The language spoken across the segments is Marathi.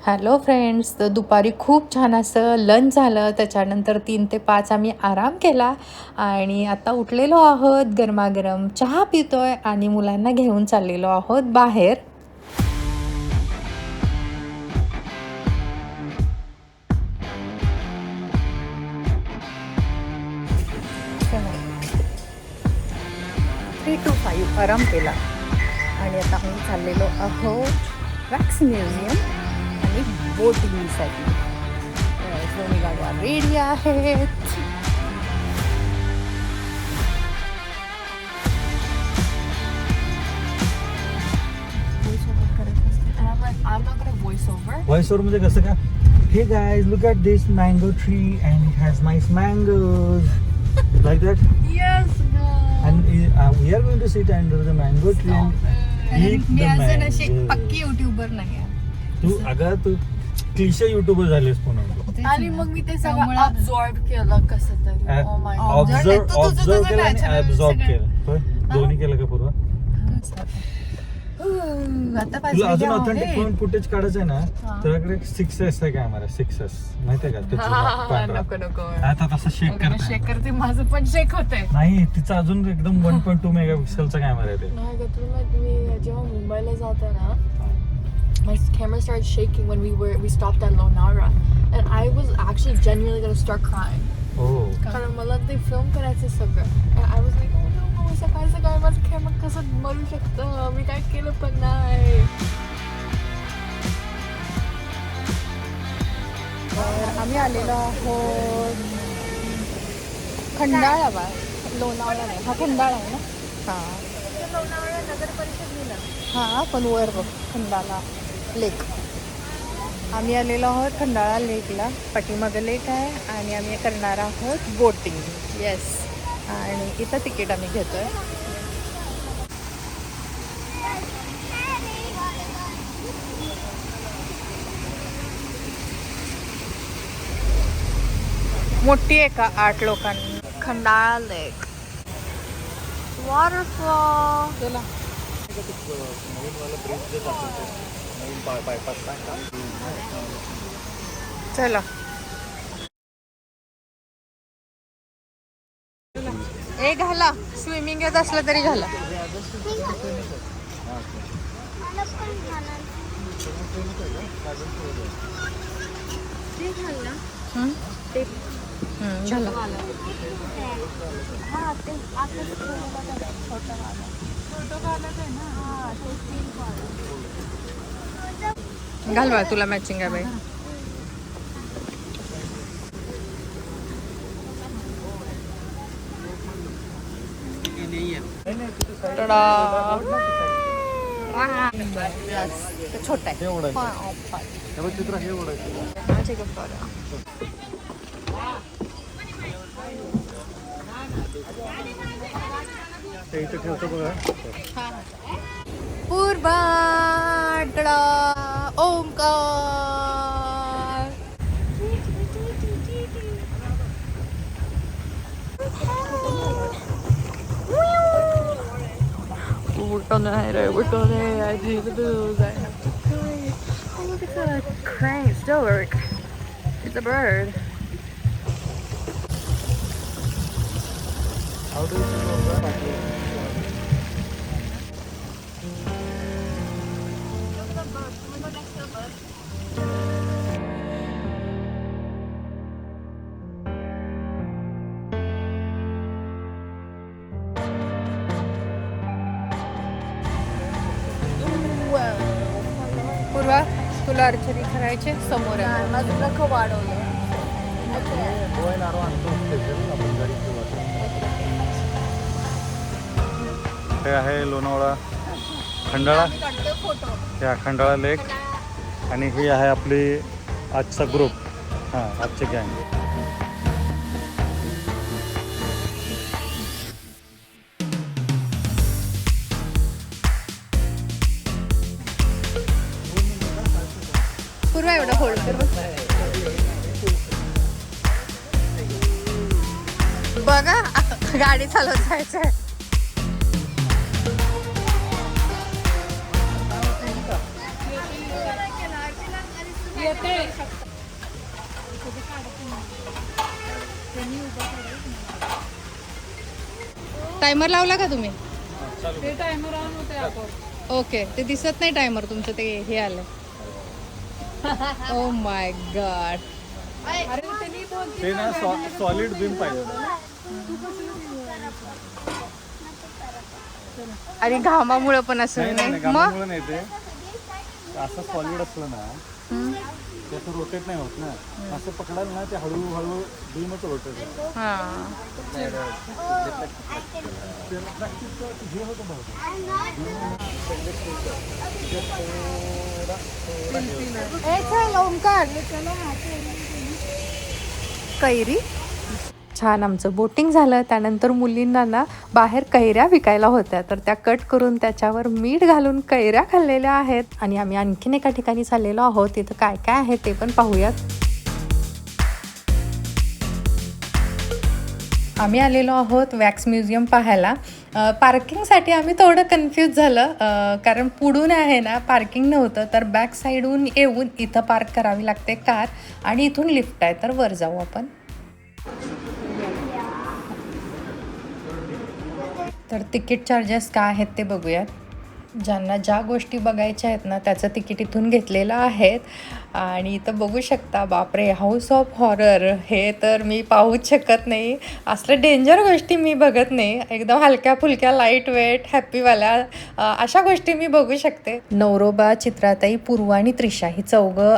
हॅलो फ्रेंड्स, तर दुपारी खूप छान असं लंच झालं. त्याच्यानंतर 3 ते 5 आम्ही आराम केला आणि आता उठलेलो आहोत. गरमागरम चहा पितोय आणि मुलांना घेऊन चाललेलो आहोत बाहेर. चला, 3 to 5 आराम केला आणि आता आम्ही चाललेलो आहोत वॅक्स म्युझियम आणि बोटिंगसाठी. दोन्ही गाड्या रेडी आहेत. I'm not gonna voice over. Voice over म्हणजे कसं का? Hey guys, look at this mango tree and it has nice mangoes. Like that. Yes, no. And we are going to sit under the mango tree and eat me the अजून अशी mango. पक्की युट्यूबर नाही आहे. तू क्लिशे युट्यूबर झालीस पुन्हा. आणि मग मी ते सगळं अब्सॉर्ब केलं कसं तरी. Oh my God. ऑब्झर्व केलं आणि ऍब्झॉर्ब केलं. होय? दोन्ही केलं का पूर्वा? आता तुला अजून ऑथेंटिक फोन फुटेज काढायचं आहे ना, तुझ्याकडे 6S आहे कॅमेरा. 6S माहितीये का? नको नको. आता तसं शेक करते. शेक करते, माझं पण शेक होतंय. नाही, तिचा अजून एकदम 1.2 मेगापिक्सेलचा कॅमेरा आहे ते. नाही ग, तुला माहिती मी जेव्हा मुंबईला जाते ना, my camera started shaking when we stopped at Lonaura and I was actually genuinely gonna start crying. हो. कारण मला ते फिल्म करायचं सगळं and I was like, oh no, सकाळी माझं कॅमेरा कसं मरू शकतं, मी काय केलं पण नाही. तर आम्ही आलेलो आहोत खंडाळा बा, लोणावळा नाही, हा खंडाळा आहे ना. लोणावळा नगर परिषद हा पण वर बघ खंडाळा लेक. आम्ही आलेलो आहोत खंडाळा लेकला. पाठीमागं लेक आहे आणि आम्ही करणार आहोत बोटिंग. येस, आणि इथं तिकीट आम्ही घेतोय. मोठी आहे का 8 लोकांनी. खंडाळा लेक वॉटरफॉल. चला चला ए घाला, स्विमिंग येत असलं तरी घाला. घाल बा, तुला मॅचिंग आहे बाई. छोटा आहे. पूर्वाडला Omkar. We're gonna I do the bills. I have to pay. Oh, look at that crane, stork. It's a bird. How do you feel about that? पूर्वा, तुला अर्चरी करायचे समोर आहे. माझं नखं वाढवलं. हे आहे लोणावळा खंडाळा. या खंडाळा लेक आणि ही आहे आपली आजचा ग्रुप. हां, आजचे गँग. पूर्वा एवढं होल्ड कर बघा, गाडी चालवत जायचं आहे. टायमर लावला का तुम्ही? ते टायमर ऑन होते आपण. ओके, ते दिसत नाही टायमर तुमचं, ते हे आलं. Oh my God. अरे त्यांनी बोलते ते ना सॉलिड बीम पाहिजे. आणि घामामुळे पण असं नाही नाही नाही नाही, मग. गावामुळे नाही ते असं सॉलिड असलं ना ते असं रोटेट नाही होत ना. असं पकडाल ना ते हळूहळू बीमच रोटेट होतं. हा. हे होतं भाऊ. कैरी. छान आमचं बोटिंग झालं. त्यानंतर मुलींना ना बाहेर कैऱ्या विकायला होत्या, तर त्या कट करून त्याच्यावर मीठ घालून कैऱ्या खाल्लेल्या आहेत. आणि आम्ही आणखीन एका ठिकाणी चाललेलो आहोत, तिथं काय काय आहे ते पण पाहूयात. आम्ही आलेलो आहोत वॅक्स म्युझियम पाहायला. पार्किंगसाठी आम्ही थोडं कन्फ्यूज झालं, कारण पुढून आहे ना पार्किंग नव्हतं, तर बॅक साईडहून येऊन इथं पार्क करावी लागते कार, आणि इथून लिफ्ट आहे, तर वर जाऊ आपण. तर तिकीट चार्जेस काय आहेत ते बघूयात. ज्यांना ज्या गोष्टी बघायच्या आहेत ना त्याचं तिकीट इथून घेतलेलं आहेत. आणि इथं बघू शकता, बापरे, हाऊस ऑफ हॉरर, हे तर मी पाहूच शकत नाही. असलं डेंजर गोष्टी मी बघत नाही. एकदम हलक्या फुलक्या लाईट वेट हॅप्पीवाल्या अशा गोष्टी मी बघू शकते. नवरोबा, चित्राताई, पूर्वा आणि त्रिशा ही चौघं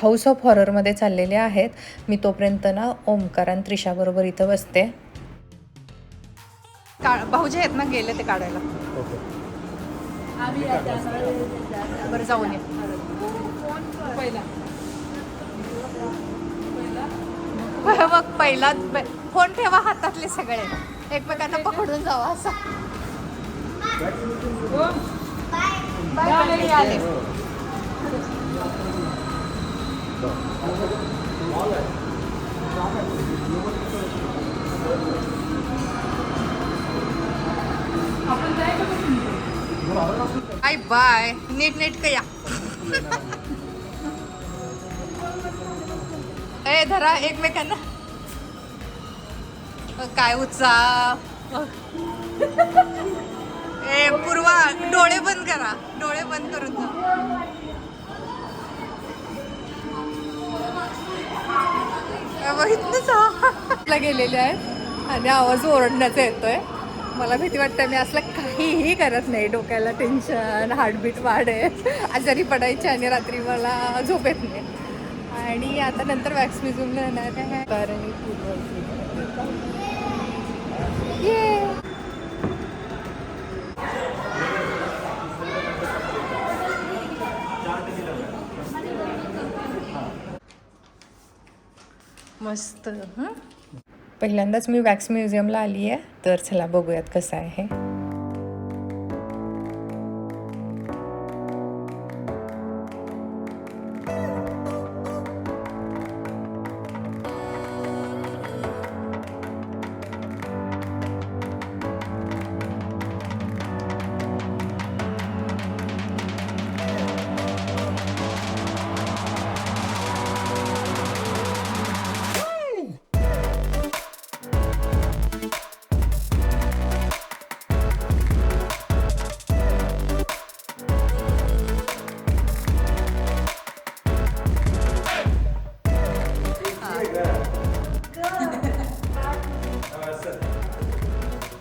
हाऊस ऑफ हॉररमध्ये चाललेले आहेत. मी तोपर्यंत ना ओमकार आणि त्रिशाबरोबर इथं बसते. भाऊजी आहेत ना, गेले ते काढायला. बरं, जाऊन ये. पहिला मग पहिला फोन ठेवा हातातले सगळे, एकमेकांना पकडून जावा असं. बाय. आले. Bye bye. नीट या. ए धरा एकमेकांना. काय उत्साह. ए पूर्वा, डोळे बंद करा, डोळे बंद करून जा. गेलेले आहेत आणि आवाज ओरडण्याचा येतोय. मला भीती वाटते, मी असलं काहीही करत नाही. डोक्याला टेन्शन, हार्टबीट वाढेल, आजारी पडायची आणि रात्री मला झोप येत नाही. आणि आता नंतर वॅक्स म्युझियमला येणार आहे. कारण ये मस्त. पहिल्यांदाच मी वॅक्स म्युझियमला आली आहे, तर चला बघूयात कसं आहे.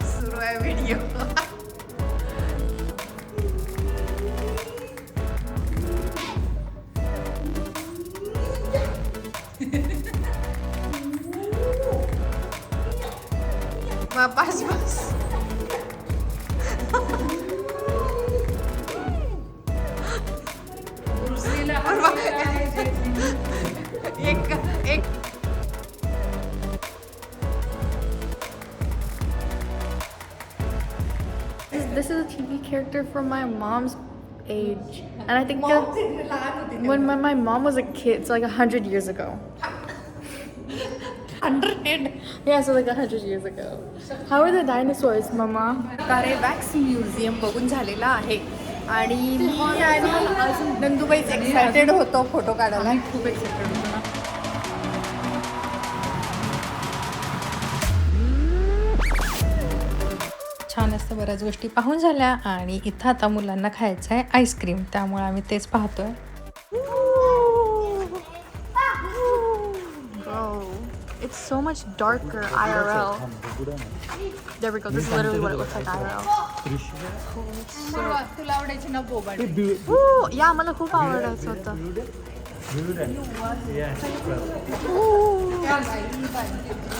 सुरू आहे व्हिडिओ. बस एक This is a TV character from my mom's age, and I think when my mom was a kid, so like 100 years ago. 100? Yeah, so like 100 years ago. How are the dinosaurs, Mama? तारे वॅक्स म्युझियम बघून झालेला आहे आणि मी आणि नंदुबाईच एक्सायटेड होतो फोटो काढायला. खूप एक्साइटेड होतो ना. छान असतं. बऱ्याच गोष्टी पाहून झाल्या आणि इथं आता मुलांना खायचं आहे आईस्क्रीम, त्यामुळे आम्ही तेच पाहतोय. Bro, it's so much darker IRL. There we go. This is literally what it looks like IRL. तुला आवडायची ना बोबाडी? Ooh, yeah, मला खूप आवडायचं होतं.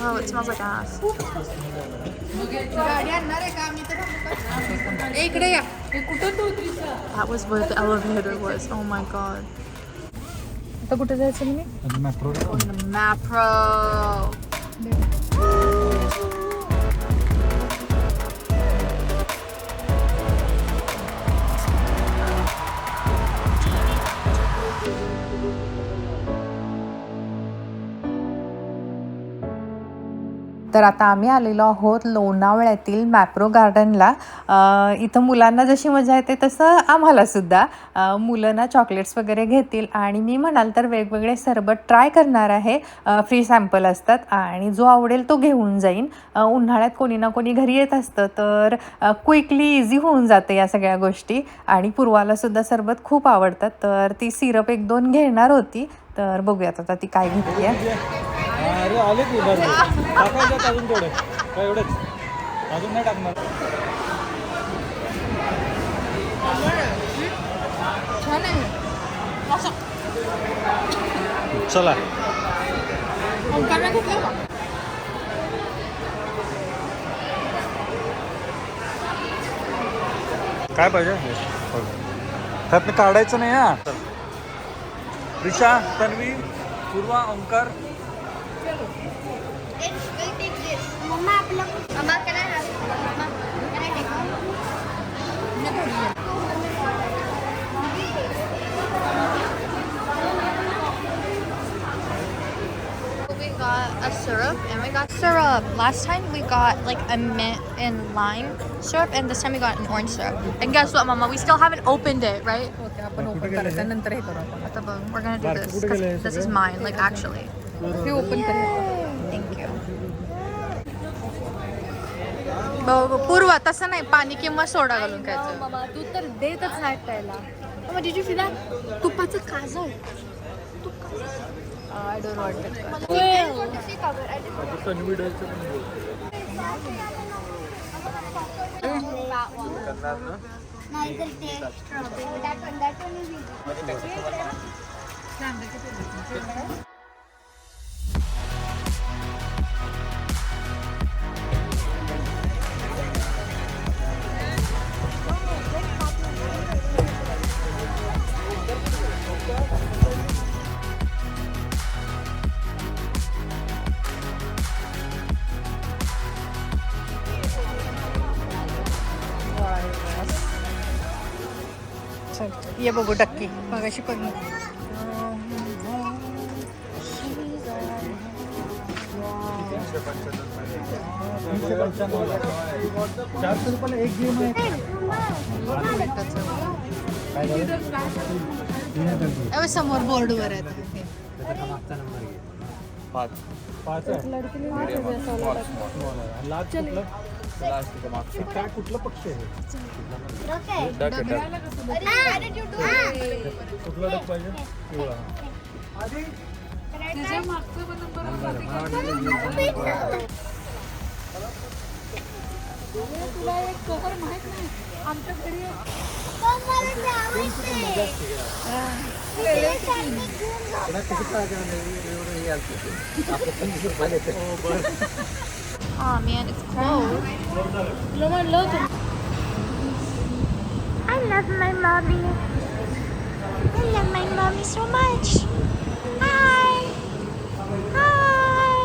Oh, it smells like ass. गाडी आणणार आहे का? आम्ही तर इकडे या. That was where the elevator was. Oh my god. आता कुठे जायचं म्हणे? On the Macro. तर आता आम्ही आलेलो आहोत लोणावळ्यातील मॅप्रो गार्डनला. इथं मुलांना जशी मजा येते तसं आम्हालासुद्धा. मुलं ना चॉकलेट्स वगैरे घेतील आणि मी म्हणाल तर वेगवेगळे सरबत ट्राय करणार आहे. फ्री सॅम्पल असतात आणि जो आवडेल तो घेऊन जाईन. उन्हाळ्यात कोणी ना कोणी घरी येत असतं तर क्विकली इझी होऊन जाते या सगळ्या गोष्टी. आणि पूर्वालासुद्धा सरबत खूप आवडतात तर ती सिरप 1-2 घेणार होती. तर बघूयात आता ती काय घेतली आहे. अरे आले की टाकायच्यात अजून थोडे काय एवढंच अजून नाही टाकणार. छान आहे. चला काय पाहिजे त्यातनं काढायचं नाही हा. रिशा, तन्वी, पूर्वा, Omkar. Mama, Mama, can I have it? Mama, can I take it? We got a syrup and we got syrup. Last time we got like a mint and lime syrup, and this time we got an orange syrup. And guess what, Mama? We still haven't opened it, right? Okay, आपण ओपन करायचं नंतर हे करू आपण. At the bottom. We're gonna do this because this is mine, like actually. हे ओपन करूया. Thank you. पूर्वा तसं नाही, पाणी किंवा सोडा घालून खायचं. मामा तू तर देतच नाही प्यायला. मामा did you see that? तुपाचं काजळ. I don't want it. She covered. I didn't Tanvi द्यायचं that one. Neither taste strawberry. That one is easy. चल ये बघू टक्की मगाशी पण. ₹400 एक गेम आहे. समोर बोर्डवर आहेत. 5 काय कुठलं पक्ष आहे? Okay. Why did you do it? कुठला डक पाहिजे? पिवळा. तिच्या मागचं पण नंबर तुला एक कवर माहित नाही आमच्या घरी Oh man, it's closed. I love my mommy. I love my mommy so much. Hi. Hi.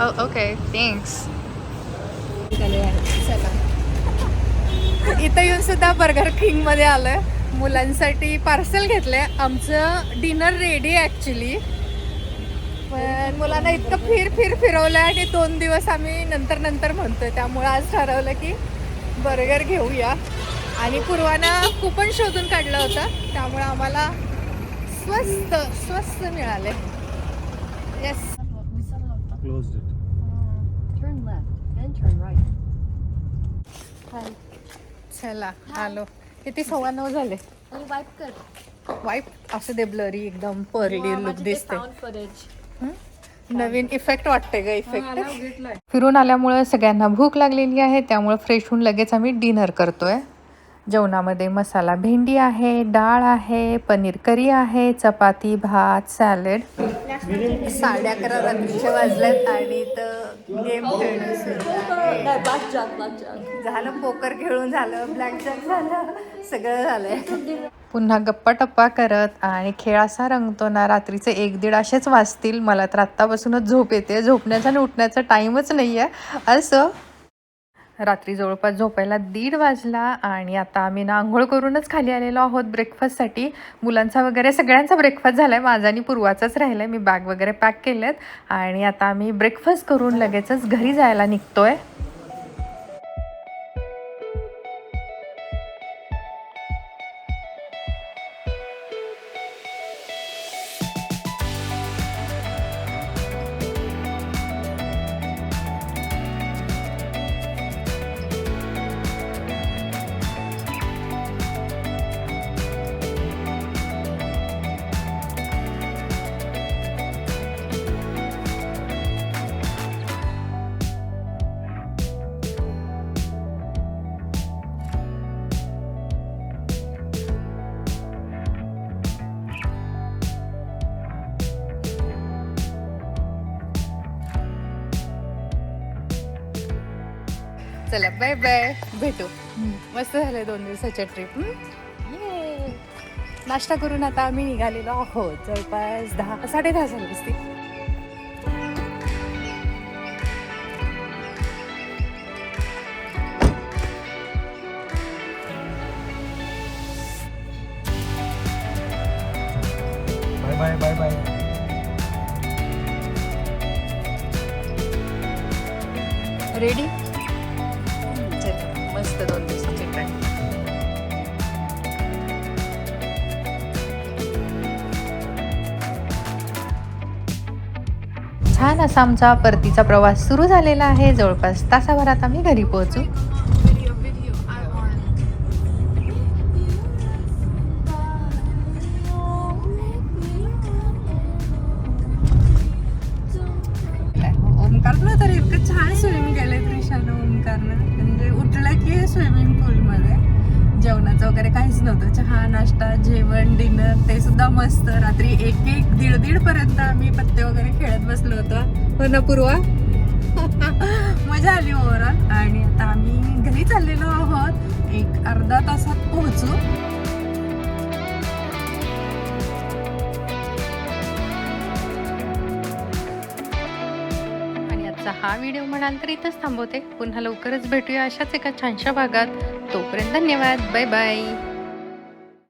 Oh, okay. Thanks. इथं येऊन सुद्धा बर्गर किंग मध्ये आलोय. मुलांसाठी पार्सल घेतलंय. आमचं डिनर रेडी आहे ॲक्च्युली, पण मुलांना इतकं फिरवलं आणि 2 दिवस आम्ही नंतर म्हणतोय, त्यामुळे आज ठरवलं की बर्गर घेऊया. आणि पूर्वानं कुपन शोधून काढलं होतं त्यामुळे आम्हाला स्वस्त स्वस्त मिळाले. Yes. Close it. Turn left, then turn right. चला आलो. किती 9:15 झाले. आणि वाईप कर. वाईट असं दे ब्लरी एकदम पर्ली लुक दिसते. फुटेज. नवीन इफेक्ट वाटते ग इफेक्ट. फिरून आल्यामुळं सगळ्यांना भूक लागलेली आहे त्यामुळे फ्रेश होऊन लगेच आम्ही डिनर करतोय. जेवणामध्ये मसाला भेंडी आहे, डाळ आहे, पनीर करी आहे, चपाती, भात, सॅलेड. 11:30 रात्रीचे वाजलेत आणि इथं गेम खेळणं सुरू आहे. झालं पोकर खेळून झालं, ब्लॅक जॅक झालं, सगळं झालंय. पुन्हा गप्पा टप्पा करत आणि खेळ असा रंगतो ना रात्रीचे 1-1:30 असेच वाजतील. मला तर आत्तापासूनच झोप येते. झोपण्याचा आणि उठण्याचा टाईमच नाही आहे. असं रात्री जवळपास झोपायला 1:30 वाजला आणि आता आम्ही ना आंघोळ करूनच खाली आलेलो आहोत ब्रेकफास्टसाठी. मुलांचा वगैरे सगळ्यांचा ब्रेकफास्ट झाला आहे, माझा आणि पूर्वाचाच राहिला आहे. मी बॅग वगैरे पॅक केलेत आणि आता आम्ही ब्रेकफास्ट करून लगेचच घरी जायला निघतोय. चला बाय बाय, भेटू. मस्त झालं 2 दिवसाच्या ट्रिप. नाश्ता करून आता आम्ही निघालेलो आहोत. जवळपास 10-10:30 झाले असतील. Bye bye bye bye. Ready. मस्त 2 दिवसाची ट्रिप. छान असा आमचा परतीचा प्रवास सुरू झालेला आहे. जवळपास तासाभरात आम्ही घरी पोहोचू. ओमकारनं तर इतकं छान स्विमिंग केलंय त्रिशानं. ओमकारनं म्हणजे उठलं की स्विमिंग पूलमध्ये. जेवणाचं वगैरे काहीच नव्हतं. चहा, नाश्ता, जेवण, डिनर ते सुद्धा मस्त. रात्री 1-1, 1:30 पर्यंत आम्ही पत्ते वगैरे खेळत बसलो होतो. हो ना पूर्वा? मजा आली ओव्हरऑल. आणि आता आम्ही घरी चाललेलो आहोत. 1-अर्धा तासात पोहोचू. हा व्हिडिओ म्हणाल तर इथंच थांबवते. पुन्हा लवकरच भेटूया अशाच एका छानशा भागात. तोपर्यंत धन्यवाद. Bye bye.